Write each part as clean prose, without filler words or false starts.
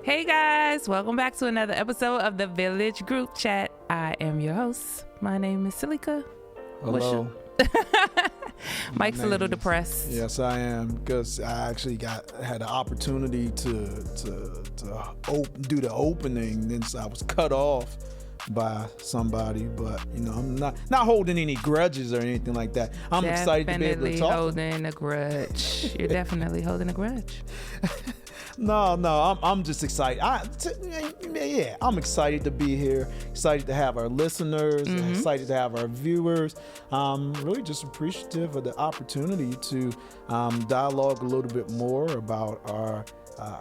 Hey guys, welcome back to another episode of the Village Group Chat. I am your host. My name is Selikka. Hello. Mike's a little depressed. Yes, I am, because I actually had an opportunity to do the opening, then I was cut off by somebody. But I'm not holding any grudges or anything like that. I'm excited to be able to talk. Definitely holding a grudge. You're definitely holding a grudge. No, I'm just excited. I'm excited to be here. Excited to have our listeners. Excited to have our viewers. Really just appreciative of the opportunity to dialogue a little bit more about our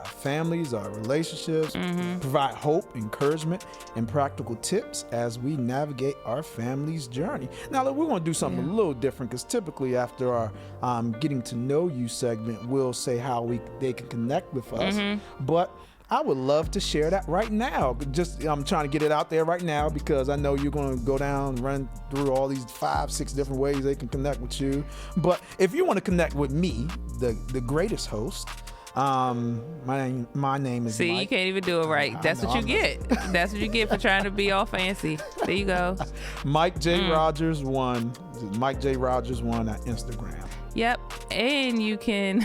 families, our relationships, provide hope, encouragement, and practical tips as we navigate our family's journey. Now, we're going to do something a little different, because typically after our getting to know you segment, we'll say how they can connect with us. But I would love to share that right now. I'm trying to get it out there right now, because I know you're going to go down, run through all these 5-6 different ways they can connect with you. But if you want to connect with me, the greatest host, my name is See, Mike. you can't even do it right. That's what you get. That's what you get for trying to be all fancy. There you go. Mike J. Rodgers 1. Mike J. Rodgers 1 on Instagram. Yep. And you can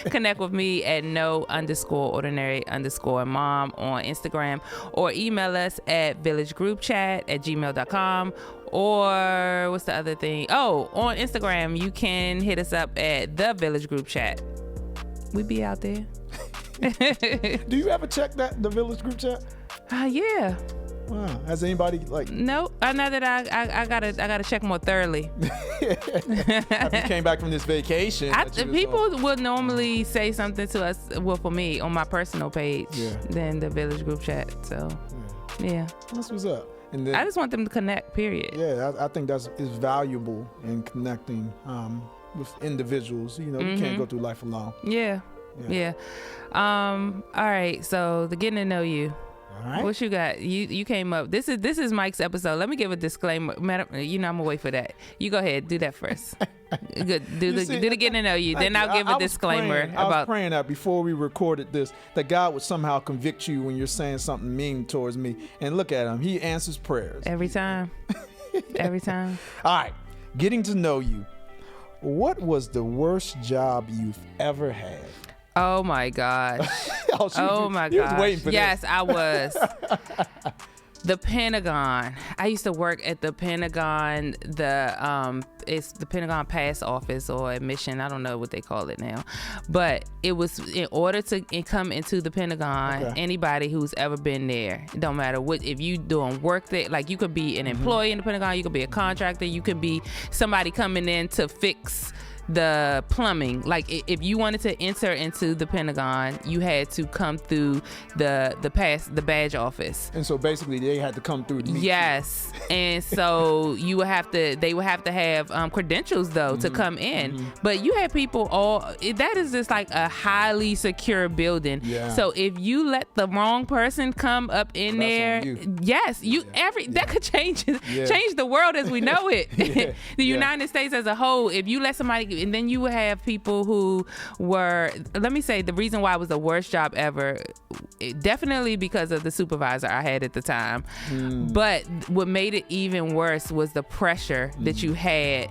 connect with me at no_ordinary_mom on Instagram, or email us at villagegroupchat@gmail.com. Or what's the other thing? Oh, on Instagram, you can hit us up at the Village Group Chat. We be out there. Do you ever check the Village Group Chat? Yeah. Wow. Has anybody No, now that I gotta check more thoroughly. After you came back from this vacation, people will normally say something to us. Well, for me, on my personal page, than the Village Group Chat. So, yeah. That's what's up. And then, I just want them to connect. Period. Yeah, I think is valuable in connecting with individuals. You can't go through life alone. Yeah. All right. So the getting to know you. All right. What you got? You came up. This is Mike's episode. Let me give a disclaimer. I'm gonna wait for that. You go ahead. Do that first. Good. Do the getting to know you. Then I'll give a disclaimer I was praying that before we recorded this, that God would somehow convict you when you're saying something mean towards me. And look at him. He answers prayers every time. Every time. All right. Getting to know you. What was the worst job you've ever had? Oh my gosh. Oh my gosh. Was waiting for yes, this. I was. The Pentagon. I used to work at the Pentagon. It's the Pentagon Pass Office or Admission. I don't know what they call it now, but it was in order to come into the Pentagon. Okay. Anybody who's ever been there, it don't matter what. If you doing work there, like you could be an employee in the Pentagon, you could be a contractor, you could be somebody coming in to fix the plumbing. Like if you wanted to enter into the Pentagon, you had to come through the badge office. And so basically they had to come through. Yes. And so they would have to have credentials though to come in. But you had people that is just like a highly secure building. Yeah. So if you let the wrong person come up in there, that could change the world as we know it. The United States as a whole, if you let somebody. And then you would have people who were, let me say, the reason why it was the worst job ever, definitely because of the supervisor I had at the time. But what made it even worse was the pressure that you had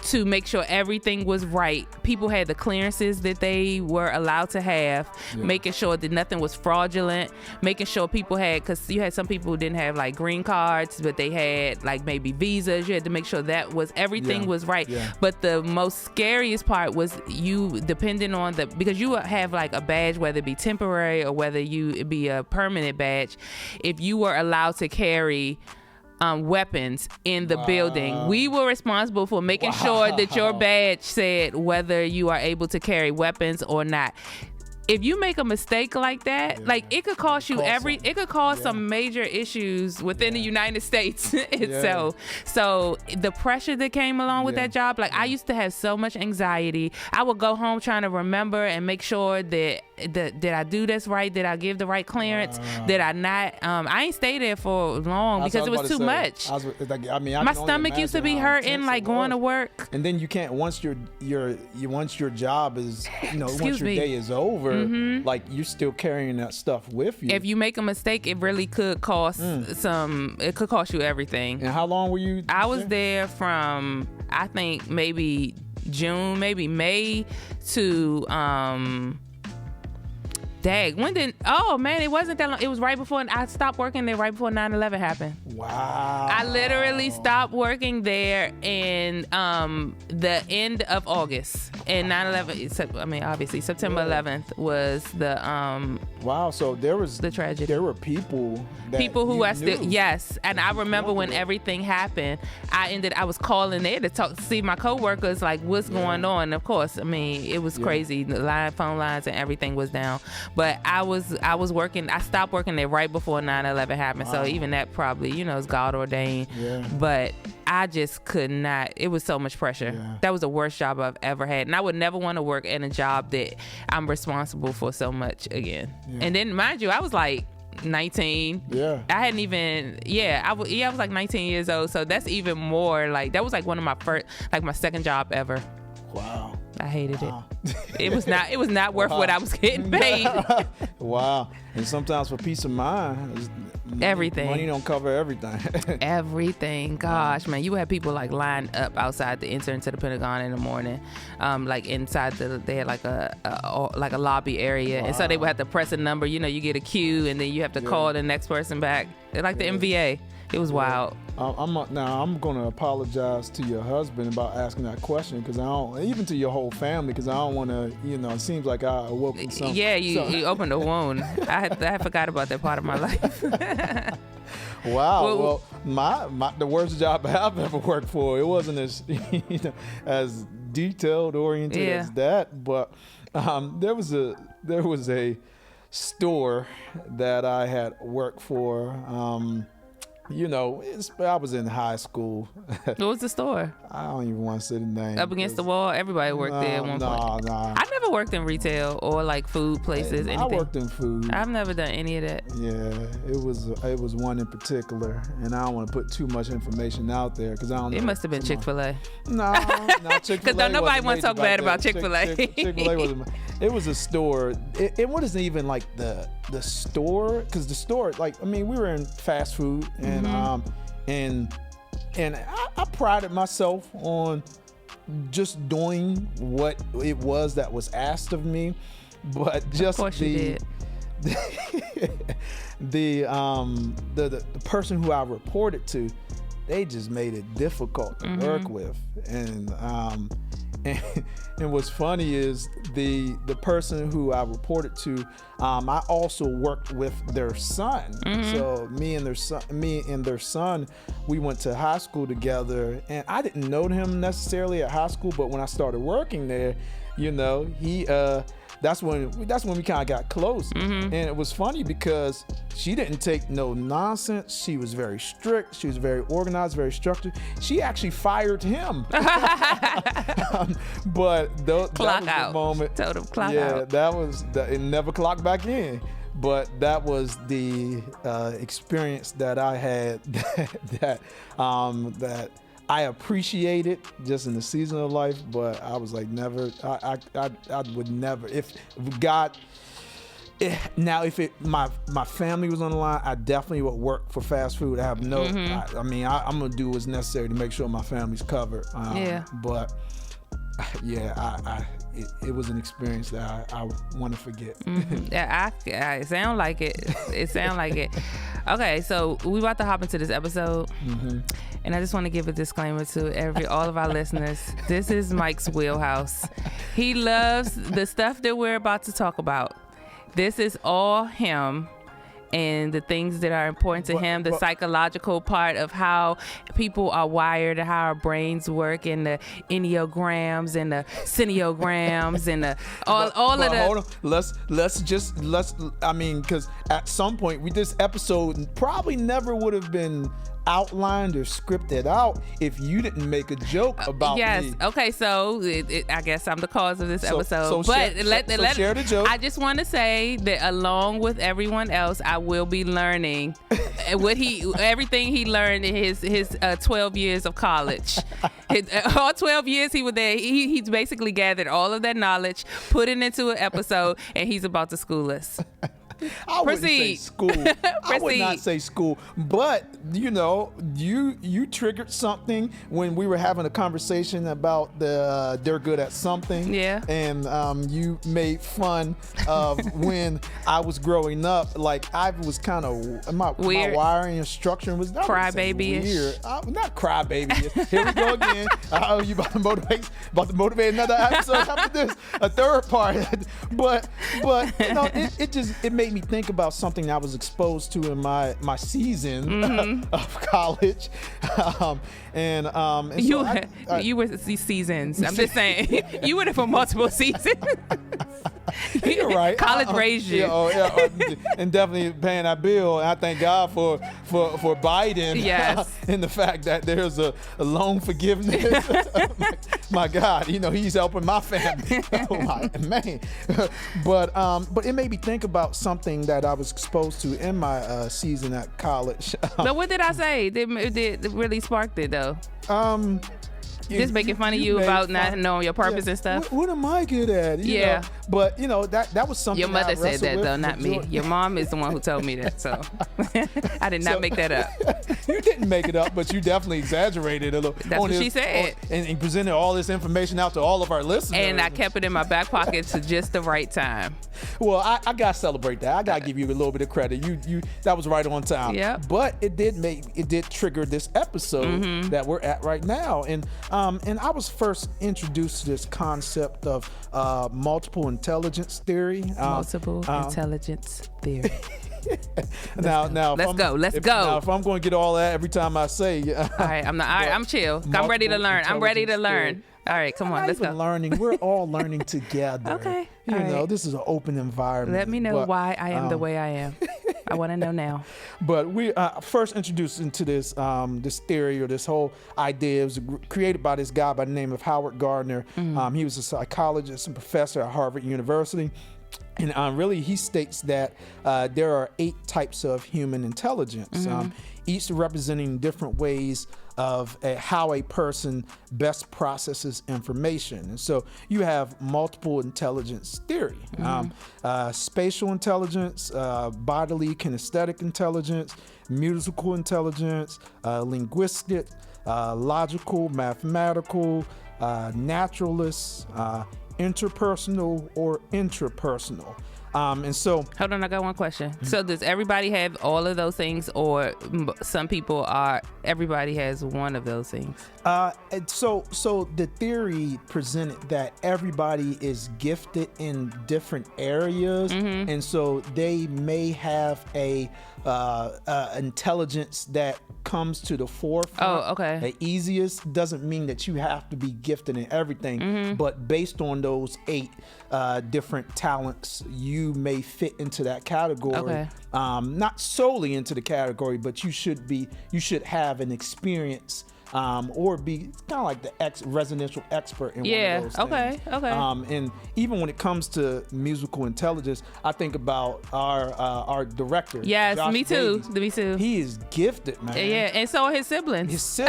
to make sure everything was right. People had the clearances that they were allowed to have, making sure that nothing was fraudulent, making sure people had, because you had some people who didn't have like green cards, but they had like maybe visas. You had to make sure that everything was right. But the most scariest part was you depending on because you would have like a badge, whether it be temporary or whether it be a permanent badge. If you were allowed to carry weapons in the building, we were responsible for making sure that your badge said whether you are able to carry weapons or not. If you make a mistake like that, like it could cost you it could cause some major issues within the United States itself. So the pressure that came along with that job, like I used to have so much anxiety. I would go home trying to remember and make sure that did I do this right? Did I give the right clearance? Did I not? I ain't stay there for long because it was too much. My stomach used to be hurting, like going to work. And then you can't once your job is once your day is over, like you're still carrying that stuff with you. If you make a mistake, it really could cost it could cost you everything. And how long were you? I was there from, I think, maybe June, maybe May to it wasn't that long. It was right before, I stopped working there right before 9/11 happened. Wow. I literally stopped working there in the end of August. And 9/11, obviously September 11th was the wow, so there was the tragedy. There were people who are knew. still, yes. And I remember when everything happened, I was calling there to see my coworkers, like, what's going on. Of course, it was crazy. The phone lines and everything was down. But I was working, I stopped working there right before 9/11 happened. Wow. So even that probably, is God ordained. Yeah. But I just could not, it was so much pressure. Yeah. That was the worst job I've ever had. And I would never want to work in a job that I'm responsible for so much again. Yeah. And then, mind you, I was like 19. Yeah. I hadn't even, I was like 19 years old. So that's even more, like, that was like one of my first, like my second job ever. Wow. I hated it. It was not worth what I was getting paid. Wow. And sometimes for peace of mind, everything. Money don't cover everything. Everything. Gosh, man, you had people like lined up outside to enter into the Pentagon in the morning. Like inside they had like a lobby area. Wow. And so they would have to press a number, you get a queue and then you have to call the next person back. Like the MVA. It was wild. I'm going to apologize to your husband about asking that question, because I don't, even to your whole family, because I don't want to, it seems like I awoke something. Yeah, you opened a wound. I forgot about that part of my life. Wow. Well, the worst job I've ever worked for, it wasn't as as detailed oriented as that, but there was a store that I had worked for. I was in high school. What was the store? I don't even want to say the name. Up against the wall? Everybody worked there at one point. Nah. I never worked in retail or like food places, anything. I worked in food. I've never done any of that. Yeah, it was one in particular, and I don't want to put too much information out there because I don't know. It must have been Chick-fil-A. No, not Chick-fil-A. Because nobody wants to talk bad about Chick-fil-A. Chick-fil-A wasn't. It was a store. It wasn't even like the store, because the store, we were in fast food, and I prided myself on just doing what it was that was asked of me, but just of course you did. the person who I reported to, they just made it difficult to work with, and what's funny is the person who I reported to, I also worked with their son. So me and their son, we went to high school together, and I didn't know him necessarily at high school, but when I started working there, he that's when we kind of got close. And it was funny because she didn't take no nonsense. She was very strict. She was very organized, very structured. She actually fired him. But that was the moment. Told him clock out. Yeah, that was it. Never clocked back in. But that was the experience that I had that I appreciate it just in the season of life, but I was like, never. I would never. If God, if my family was on the line, I definitely would work for fast food. I have no. I'm gonna do what's necessary to make sure my family's covered. But it was an experience that I want to forget. Yeah, I sound like it. It sound like it. Okay, so we about to hop into this episode, and I just want to give a disclaimer to all of our listeners. This is Mike's wheelhouse. He loves the stuff that we're about to talk about. This is all him. And the things that are important to him, the psychological part of how people are wired, and how our brains work, and the enneagrams and the cineograms and the all of the. Hold on. Let's. Because at some point this episode probably never would have been outlined or scripted out if you didn't make a joke about yes. me. Okay. So I guess I'm the cause of this episode. So but share the joke. I just want to say that along with everyone else, I will be learning everything he learned in his 12 years of college. All 12 years he was there. He's basically gathered all of that knowledge, put it into an episode, and he's about to school us. I wouldn't say school. I would not say school. But, you triggered something when we were having a conversation about they're good at something. Yeah. And you made fun of when I was growing up. Like, I was kind of, my wiring and structure was not crybaby-ish. Weird. Not crybaby. Here we go again. You about to motivate another episode after this, a third part. But it made me think about something I was exposed to in my season of college, you were seasons. I'm just saying, you were there for multiple seasons. You're right. College raised you. And definitely paying that bill. And I thank God for Biden. Yes. And the fact that there's a loan forgiveness. My God, he's helping my family. Oh, man. But it made me think about something that I was exposed to in my season at college. But what did I say? It really sparked it though. Just making fun of you about not knowing your purpose and stuff. What am I good at? You know? But that was something. Your mother that I said that though, not me. Your mom is the one who told me that. So I did not make that up. You didn't make it up, but you definitely exaggerated a little. That's what she said. And presented all this information out to all of our listeners. And I kept it in my back pocket to just the right time. Well, I gotta celebrate that. I gotta give you a little bit of credit. You that was right on time. Yeah. But it did trigger this episode that we're at right now. And I was first introduced to this concept of multiple intelligence theory. Multiple intelligence theory. Now, let's go. Now, if I'm going to get all that every time I say, all right, I'm chill. I'm ready to learn. I'm ready to learn. All right, come on, let's go. Learning. We're all learning together. Okay. This is an open environment. Let me know why I am the way I am. I want to know now. But we first introduced into this this theory or this whole idea. It was created by this guy by the name of Howard Gardner. He was a psychologist and professor at Harvard University. And really, he states that there are 8 types of human intelligence, each representing different ways of how a person best processes information. And so you have multiple intelligence theory, spatial intelligence, bodily kinesthetic intelligence, musical intelligence, linguistic, logical, mathematical, naturalist, interpersonal or intrapersonal. And so hold on, I got one question. So does everybody have all of those things, or some people everybody has one of those things? So the theory presented that everybody is gifted in different areas, and so they may have a intelligence that comes to the forefront. Oh, okay. The easiest doesn't mean that you have to be gifted in everything, but based on those 8 different talents, you may fit into that category. Okay. Not solely into the category, but you should have an experience or be kind of like the residential expert in one of those things. Okay. And even when it comes to musical intelligence, I think about our director. Yes, Josh me too. Davies. Me too. He is gifted, man. Yeah, and so are his siblings.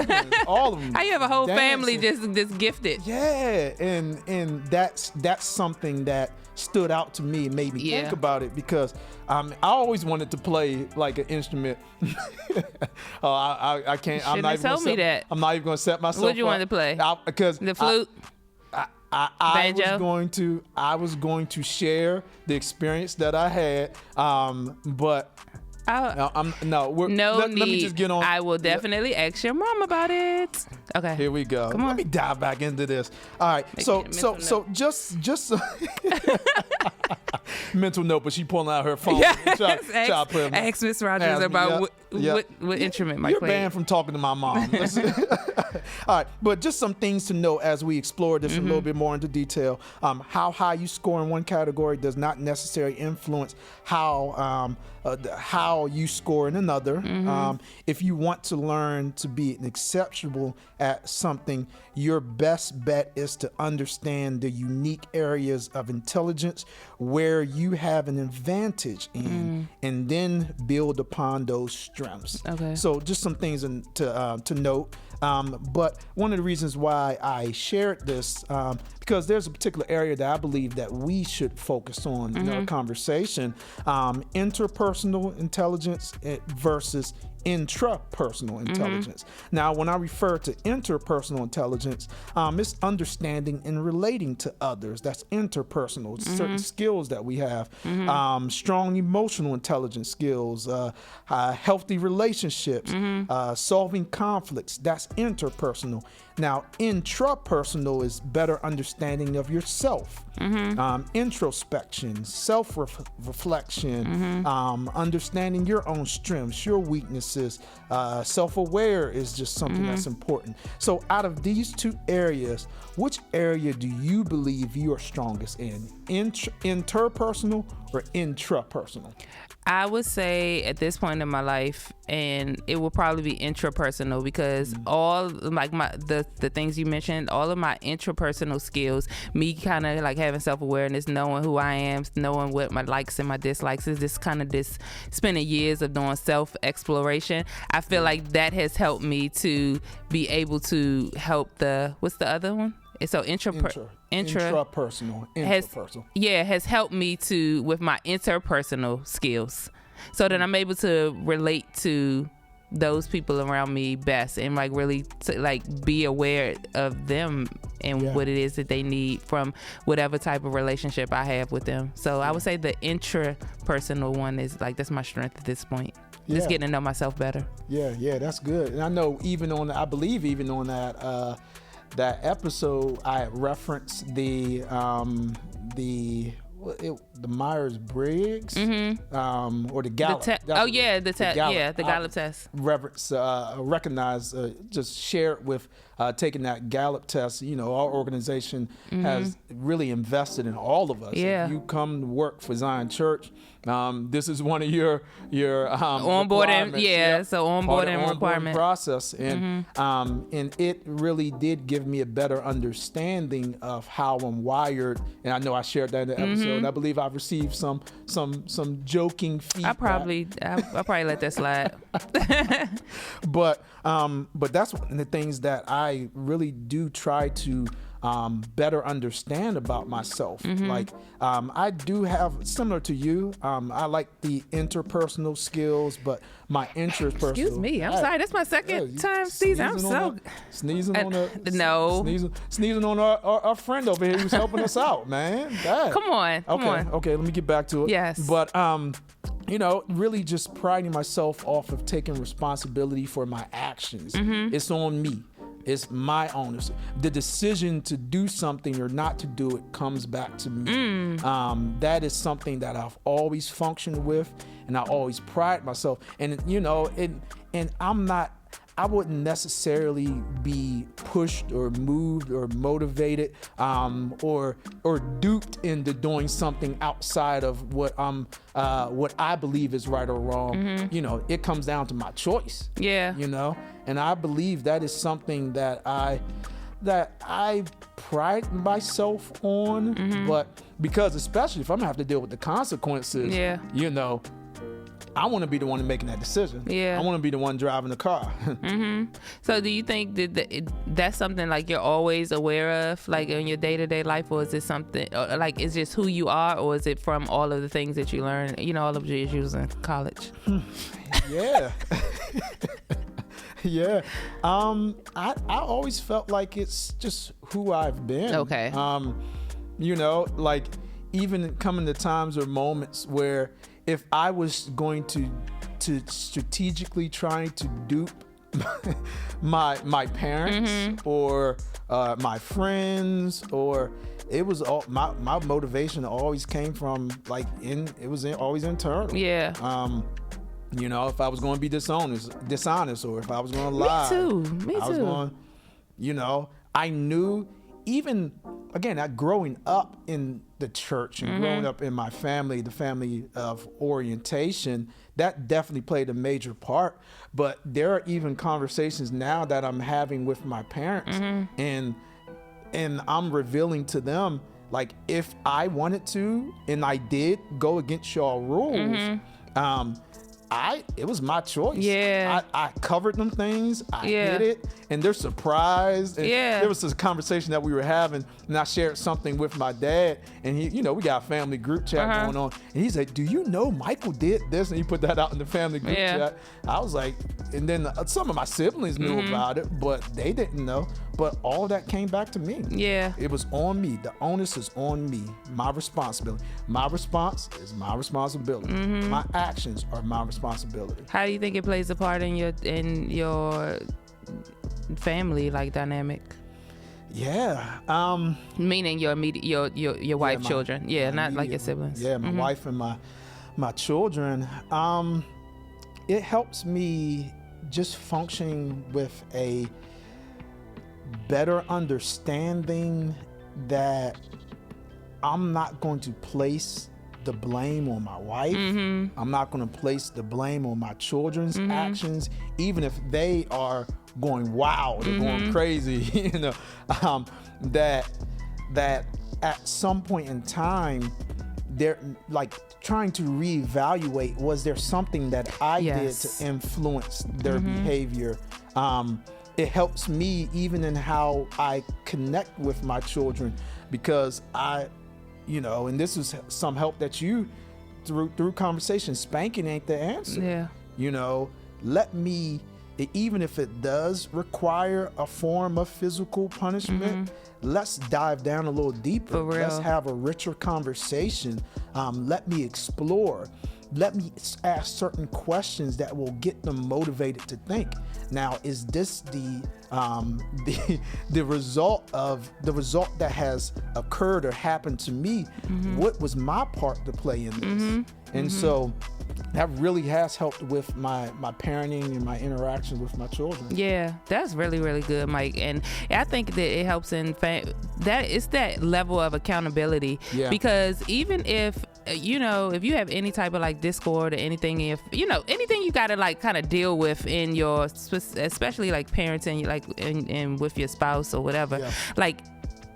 All of them. How you have a whole dancing. family just gifted? Yeah, and that's something that stood out to me and made me think about it, because I always wanted to play like an instrument. I can't. I'm not even me that. I'm not even going to set myself. What you want to play? Because the flute. I was going to share the experience that I had, but. Let me just get on. I will definitely ask your mom about it. Okay. Here we go. Come on. Let me dive back into this. All right. So just Mental note, but she pulling out her phone. Ask Miss Rodgers about what instrument might You're play. banned from talking to my mom. All right, but just some things to know as we explore this a little bit more into detail. How high you score in one category does not necessarily influence how you score in another. If you want to learn to be exceptional at something, your best bet is to understand the unique areas of intelligence where you have an advantage in, and then build upon those strengths. Okay. So just some things to note. But one of the reasons why I shared this, because there's a particular area that I believe that we should focus on in our conversation, interpersonal intelligence versus intrapersonal intelligence. Now, when I refer to interpersonal intelligence, it's understanding and relating to others. That's interpersonal, certain skills that we have, strong emotional intelligence skills, healthy relationships, solving conflicts. That's interpersonal. Now, intrapersonal is better understanding of yourself, introspection, self-reflection, understanding your own strengths, your weaknesses. Self-aware is just something that's important. So out of these two areas, which area do you believe you are strongest in? Interpersonal or intrapersonal? I would say at this point in my life, and it will probably be intrapersonal, because all like the things you mentioned, all of my intrapersonal skills, me kind of like having self-awareness, knowing who I am, knowing what my likes and my dislikes is, this kind of spending years of doing self-exploration. I feel like that has helped me to be able to help what's the other one? So intrapersonal has helped me to with my interpersonal skills, so that I'm able to relate to those people around me best, and like really to like be aware of them and what it is that they need from whatever type of relationship I have with them. So I would say the intrapersonal one is like, that's my strength at this point. Just getting to know myself better. Yeah, that's good. And I know I believe even on that episode, I referenced the Myers-Briggs or the Gallup. The Gallup test. Just share it with taking that Gallup test. You know, our organization has really invested in all of us. Yeah. If you come to work for Zion Church, this is one of your onboarding. So onboarding requirement process, and it really did give me a better understanding of how I'm wired. And I know I shared that in the episode. I believe I've received some joking feedback. I'll probably let that slide. But that's one of the things that I really do try to better understand about myself. Like I do have, similar to you, I like the interpersonal skills, but my interpersonal. Excuse me, I'm sorry. That's my second time sneezing. I'm so sneezing on our friend over here who's helping us out, man. Dad. Come on. Okay. Let me get back to it. Yes. But really just priding myself off of taking responsibility for my actions. It's on me. It's my ownership. The decision to do something or not to do it comes back to me. That is something that I've always functioned with, and I always pride myself. And I wouldn't necessarily be pushed or moved or motivated or duped into doing something outside of what I believe is right or wrong. It comes down to my choice. Yeah. And I believe that is something that I pride myself on. But because especially if I'm gonna have to deal with the consequences, I want to be the one making that decision. Yeah. I want to be the one driving the car. So do you think that that's something like you're always aware of, like in your day-to-day life, or is it something like it's just who you are, or is it from all of the things that you learn, all of your issues in college? Yeah. Yeah. I always felt like it's just who I've been. Okay. Like even coming to times or moments where if I was going to strategically trying to dupe my parents or my friends, or it was all my motivation always came from always internal. Yeah. If I was going to be dishonest, or if I was going to lie. Me too. I knew, even again, growing up in the church and growing up in my family, the family of orientation, that definitely played a major part. But there are even conversations now that I'm having with my parents, and I'm revealing to them, like, if I wanted to and I did go against y'all rules, it was my choice. Yeah. I covered them things. I did it, and they're surprised. And there was this conversation that we were having, and I shared something with my dad, and he, we got a family group chat going on, and he's like, "Do you know Michael did this?" And he put that out in the family group chat. I was like, and then some of my siblings knew about it, but they didn't know. But all of that came back to me. Yeah. It was on me. The onus is on me. My responsibility. My response is my responsibility. My actions are my responsibility. How do you think it plays a part in your family dynamic? Yeah. Meaning your immediate your wife, children. Yeah, not like your siblings. Yeah, my wife and my children. It helps me just functioning with a better understanding that I'm not going to place the blame on my wife. I'm not going to place the blame on my children's actions, even if they are going wild or going crazy. That at some point in time, they're trying to reevaluate, was there something that I did to influence their behavior? It helps me even in how I connect with my children, because and this is some help that you, through conversation, spanking ain't the answer. Yeah. Let me, even if it does require a form of physical punishment, let's dive down a little deeper. For real. Let's have a richer conversation. Let me explore. Let me ask certain questions that will get them motivated to think. Now, is this the result that has occurred or happened to me? What was my part to play in this? And so that really has helped with my parenting and my interactions with my children. Yeah, that's really, really good, Mike. And I think that it helps in that it's that level of accountability. Yeah. Because even if if you have any type of discord or anything, anything you gotta kind of deal with in your, especially parenting, and with your spouse or whatever,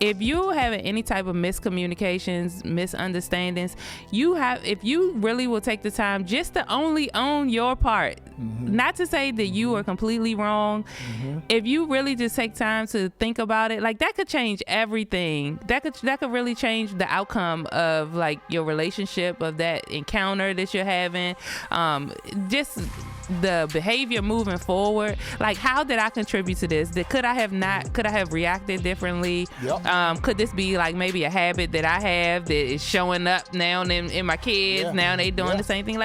if you having any type of miscommunications, misunderstandings, if you really will take the time just to only own your part, not to say that you are completely wrong, if you really just take time to think about it, that could change everything. That could really change the outcome of your relationship, of that encounter that you're having, just the behavior moving forward. How did I contribute to this? Could I have reacted differently? Yep. Could this be maybe a habit that I have that is showing up now in my kids? Yeah. Now they doing the same thing.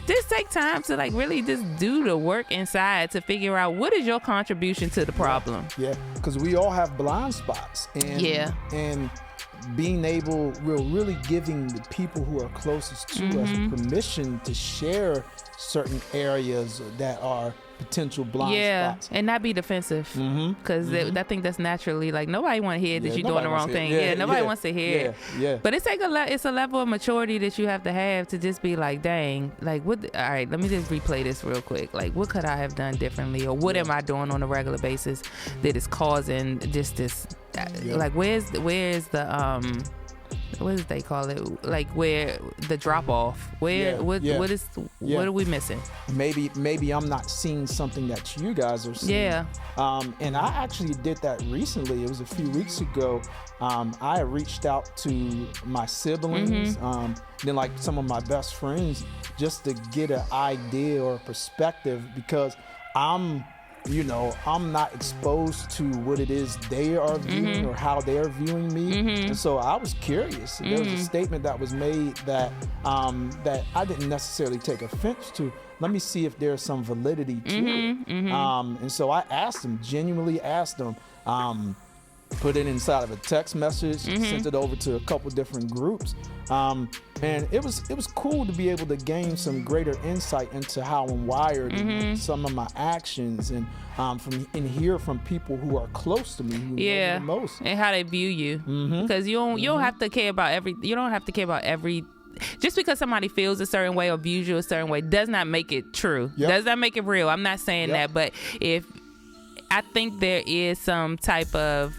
Just take time to really just do the work inside to figure out what is your contribution to the problem. Yeah, because we all have blind spots. And being able, we're really giving the people who are closest to us permission to share certain areas that are potential blind spots. And not be defensive, because I think that's naturally nobody want to hear that you're doing the wrong thing. Nobody wants to hear. But it's it's a level of maturity that you have to just be dang, what? All right, let me just replay this real quick. What could I have done differently, or what am I doing on a regular basis that is causing just this? Where's the what do they call it? Where the drop off? What are we missing? Maybe I'm not seeing something that you guys are seeing. Yeah. And I actually did that recently. It was a few weeks ago. I reached out to my siblings, then some of my best friends, just to get an idea or a perspective, because I'm you know, I'm not exposed to what it is they are viewing or how they are viewing me. And so I was curious. There was a statement that was made that that I didn't necessarily take offense to. Let me see if there's some validity to it. And so I asked them, genuinely asked them, put it inside of a text message, sent it over to a couple different groups. And it was cool to be able to gain some greater insight into how I'm wired and some of my actions, and hear from people who are close to me, who know me the most, and how they view you. Because you don't have to care about every. Just because somebody feels a certain way or views you a certain way does not make it true. Does not make it real. I'm not saying that, but I think there is some type of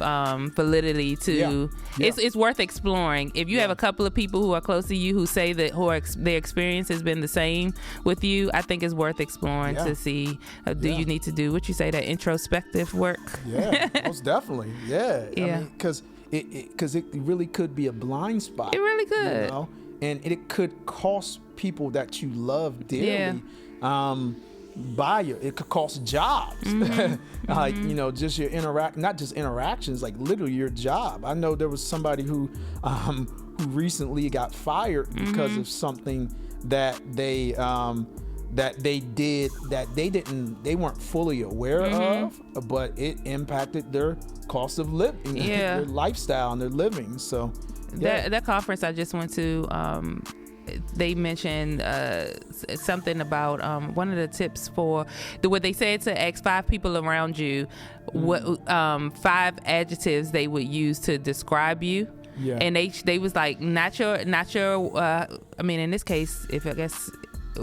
validity to it's worth exploring. If you have a couple of people who are close to you who say that their experience has been the same with you, I think it's worth exploring to see do you need to do what you say, that introspective work. Most definitely. I mean, because it really could be a blind spot. It really could. You know? And it could cost people that you love dearly. It could cost jobs. Like, you know, just your not just interactions, like literally your job. I know there was somebody who recently got fired because of something that they did that they weren't fully aware of, but it impacted their cost of living, their lifestyle and their living. So that conference I just went to, they mentioned something about one of the tips for what they said to ask 5 people around you what 5 adjectives they would use to describe you. And they was like, not your I mean, in this case, if I guess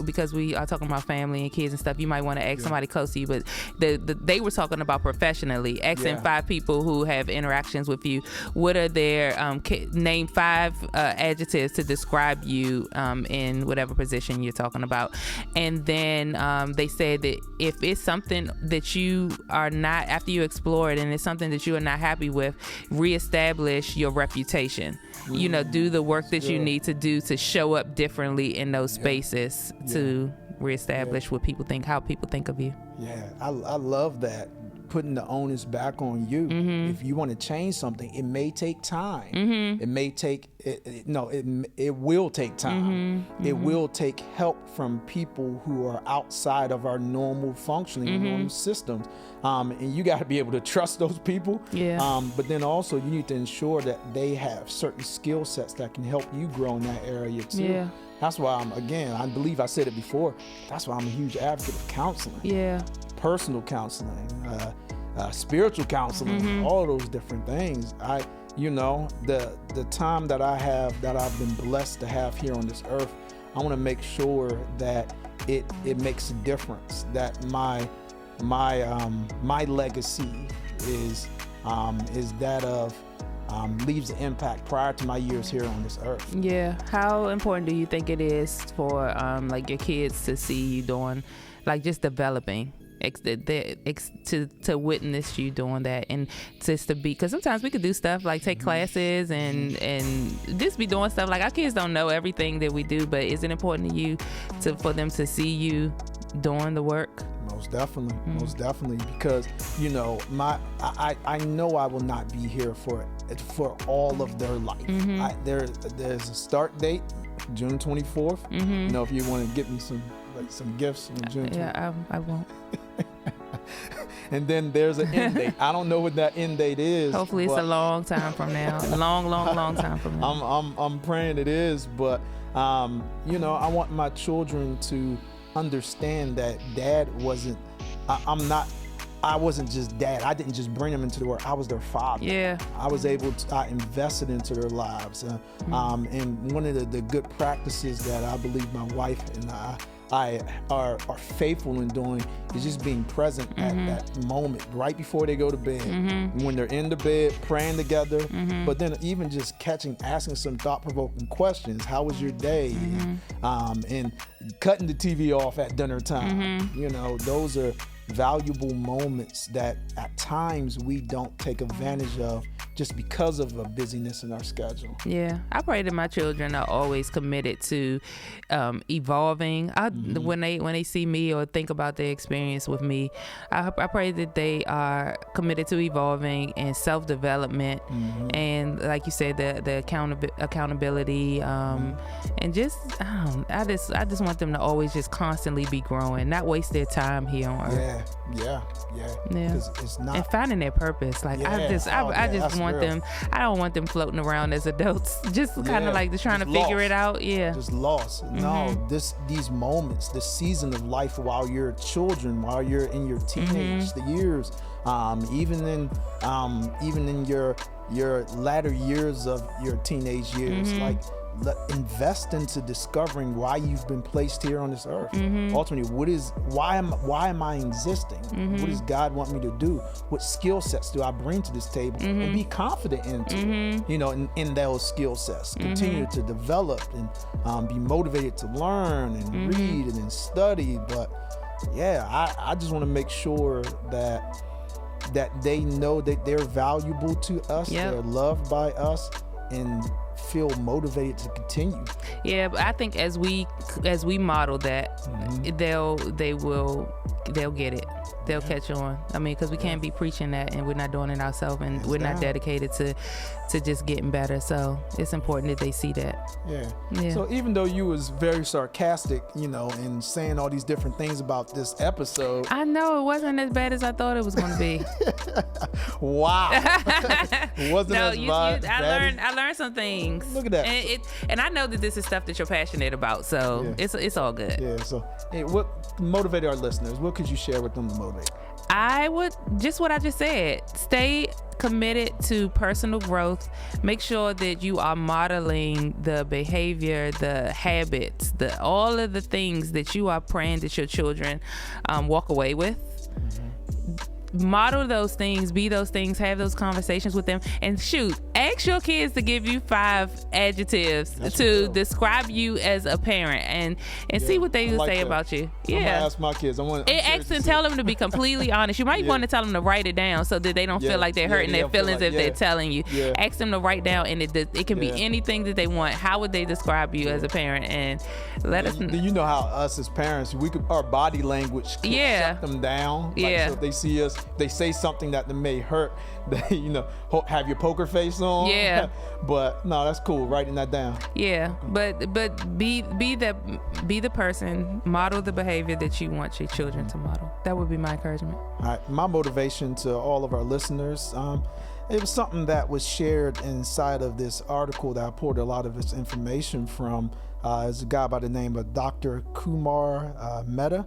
because we are talking about family and kids and stuff, you might want to ask somebody close to you, but they were talking about professionally, asking 5 people who have interactions with you, what are their name 5 adjectives to describe you in whatever position you're talking about. And then they said that if it's something that you are not, after you explore it and it's something that you are not happy with, reestablish your reputation. You know, do the work that you need to do to show up differently in those spaces to reestablish what people think, how people think of you. I love that. Putting the onus back on you. If you want to change something, it may take time. It may take it will take time. It will take help from people who are outside of our normal functioning, normal systems. And you got to be able to trust those people. But then also you need to ensure that they have certain skill sets that can help you grow in that area too. That's why I believe I said it before, that's why I'm a huge advocate of counseling. Personal counseling, spiritual counseling, all of those different things. The time that I've been blessed to have here on this earth, I want to make sure that it makes a difference, that my legacy is that of leaves an impact prior to my years here on this earth. How important do you think it is for like your kids to see you doing, like, just developing, to witness you doing that, and just to be, because sometimes we could do stuff like take classes and just be doing stuff, like our kids don't know everything that we do, but is it important to you for them to see you doing the work? Most definitely, because you know I know I will not be here for all of their life. There's a start date, June 24th. You know, if you want to get me some gifts on June 24th. I won't. And then there's an end date. I don't know what that end date is. Hopefully it's a long time from now. long time from now. I'm praying it is, but you know, I want my children to understand that Dad wasn't. I wasn't just dad. I didn't just bring them into the world. I was their father. I was able to. I invested into their lives. And one of the good practices that I believe my wife and I are faithful in doing is just being present at that moment right before they go to bed, when they're in the bed praying together, but then even just asking some thought-provoking questions. How was your day? And cutting the TV off at dinner time. You know, those are valuable moments that at times we don't take advantage of just because of a busyness in our schedule. Yeah, I pray that my children are always committed to evolving. When they see me or think about their experience with me, I pray that they are committed to evolving and self-development, and like you said, the accountability, and just I just want them to always just constantly be growing, not waste their time here on earth. Yeah. It's not, and finding their purpose. Like I just want them. I don't want them floating around as adults, just kind of like trying to figure it out. Yeah, just lost. No, these moments, this season of life while you're children, while you're in your teenage the years, even in your latter years of your teenage years, like. Invest into discovering why you've been placed here on this earth. Ultimately, why am I existing? What does God want me to do? What skill sets do I bring to this table? And be confident in those skill sets. Continue to develop and be motivated to learn and read and study. But I just want to make sure that they know that they're valuable to us. They're loved by us, and feel motivated to continue. Yeah, but I think as we model that, they'll get it. They'll catch on. I mean, because we can't be preaching that and we're not doing it ourselves, and we're not dedicated to just getting better. So it's important that they see that. Yeah. So even though you was very sarcastic, and saying all these different things about this episode, I know it wasn't as bad as I thought it was going to be. Wow. It wasn't as bad. I learned some things. Look at that. And I know that this is stuff that you're passionate about, so it's all good. Yeah. So what motivated our listeners? What could you share with them to motivate? I would just what I just said. Stay committed to personal growth. Make sure that you are modeling the behavior, the habits, all of the things that you are praying that your children walk away with. Model those things, be those things, have those conversations with them, and ask your kids to give you 5 adjectives describe you as a parent, and see what they say about you. I'm gonna ask my kids. Ask and tell them to be completely honest. You might want to tell them to write it down so that they don't feel like they're hurting their feelings if they're telling you. Ask them to write down, and it can be anything that they want. How would they describe you as a parent? And let us. You know how us as parents, our body language can shut them down. So if they see us, they say something that may hurt, they have your poker face on. But no, that's cool, writing that down. But be the person, model the behavior that you want your children to model. That would be my encouragement. All right, my motivation to all of our listeners, it was something that was shared inside of this article that I pulled a lot of this information from. Is a guy by the name of Dr. Kumar Mehta.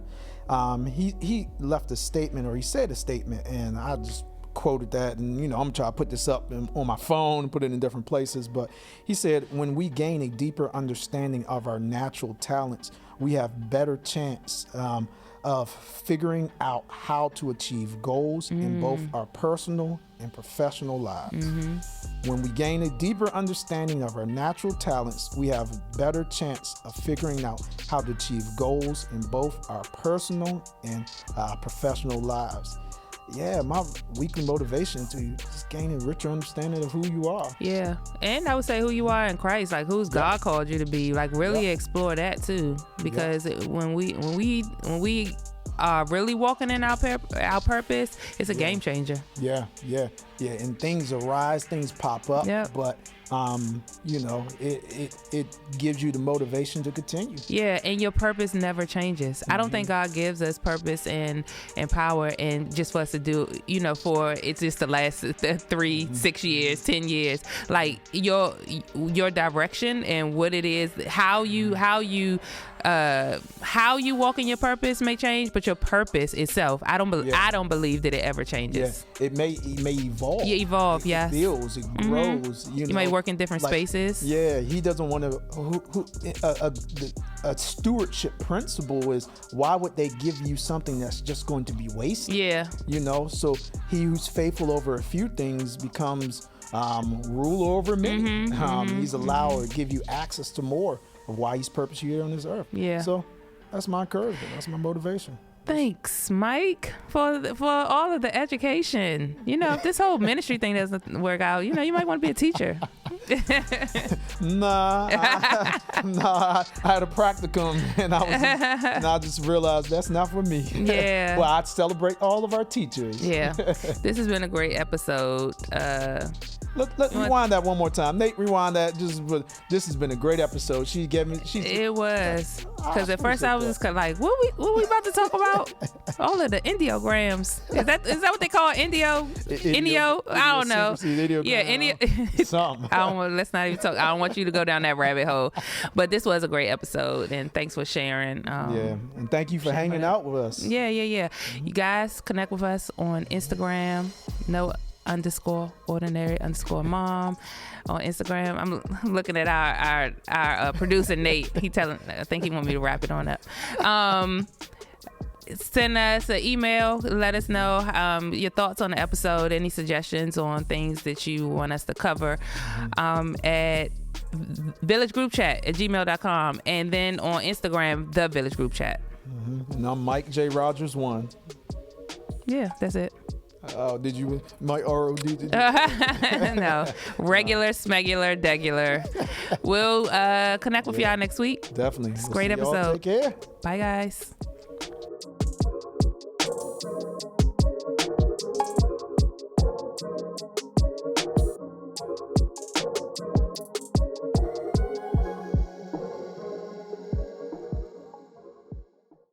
He left a statement, or he said a statement, and I just quoted that, and I'm gonna try to put this up on my phone and put it in different places. But he said, when we gain a deeper understanding of our natural talents, we have better chance of figuring out how to achieve goals in both our personal and professional lives. When we gain a deeper understanding of our natural talents, we have a better chance of figuring out how to achieve goals in both our personal and professional lives. My weekly motivation to just gain a richer understanding of who you are. Yeah, and I would say who you are in Christ, like who's God called you to be. Like really explore that too, because when we are really walking in our purpose, it's a game changer. Yeah, and things arise, things pop up, but it gives you the motivation to continue. Yeah, and your purpose never changes. I don't think God gives us purpose and power and just for us to do, for it's just the last 3, 6 years, 10 years. Like your direction and what it is, how you walk in your purpose may change, but your purpose itself, I don't believe that it ever changes. It may evolve. Yeah, evolve. It builds, it grows. You may work in different spaces. Yeah, he doesn't want to. A stewardship principle is, why would they give you something that's just going to be wasted? Yeah. So he who's faithful over a few things becomes ruler over many. He's allowed to give you access to more of why he's purposed you here on this earth. Yeah. So that's my encouragement. That's my motivation. Thanks, Mike, for all of the education. You know, if this whole ministry thing doesn't work out, you know, you might want to be a teacher. Nah, I had a practicum, and I just realized that's not for me. Yeah. Well, I'd celebrate all of our teachers. Yeah. This has been a great episode. Let's rewind that one more time. Nate, rewind that. This has been a great episode. It was. Because at first I was just kind of like, what we about to talk about? All of the Indiograms. Is that what they call Indio? Indio? I don't know. Yeah, Indio. Something. Let's not even talk. I don't want you to go down that rabbit hole. But this was a great episode, and thanks for sharing. And thank you for hanging out with us. Yeah. You guys connect with us on Instagram. _ordinary_mom on Instagram. I'm looking at our producer Nate. I think he want me to wrap it on up. Send us an email. Let us know your thoughts on the episode, any suggestions on things that you want us to cover at villagegroupchat@gmail.com, and then on Instagram, the Village Group Chat. And I'm Mike J. Rodgers 1. Yeah, that's it. Oh, did you Mike R-O-D? No, regular, smegular, degular. We'll connect with y'all next week. Definitely. It's a great episode. Take care. Bye, guys.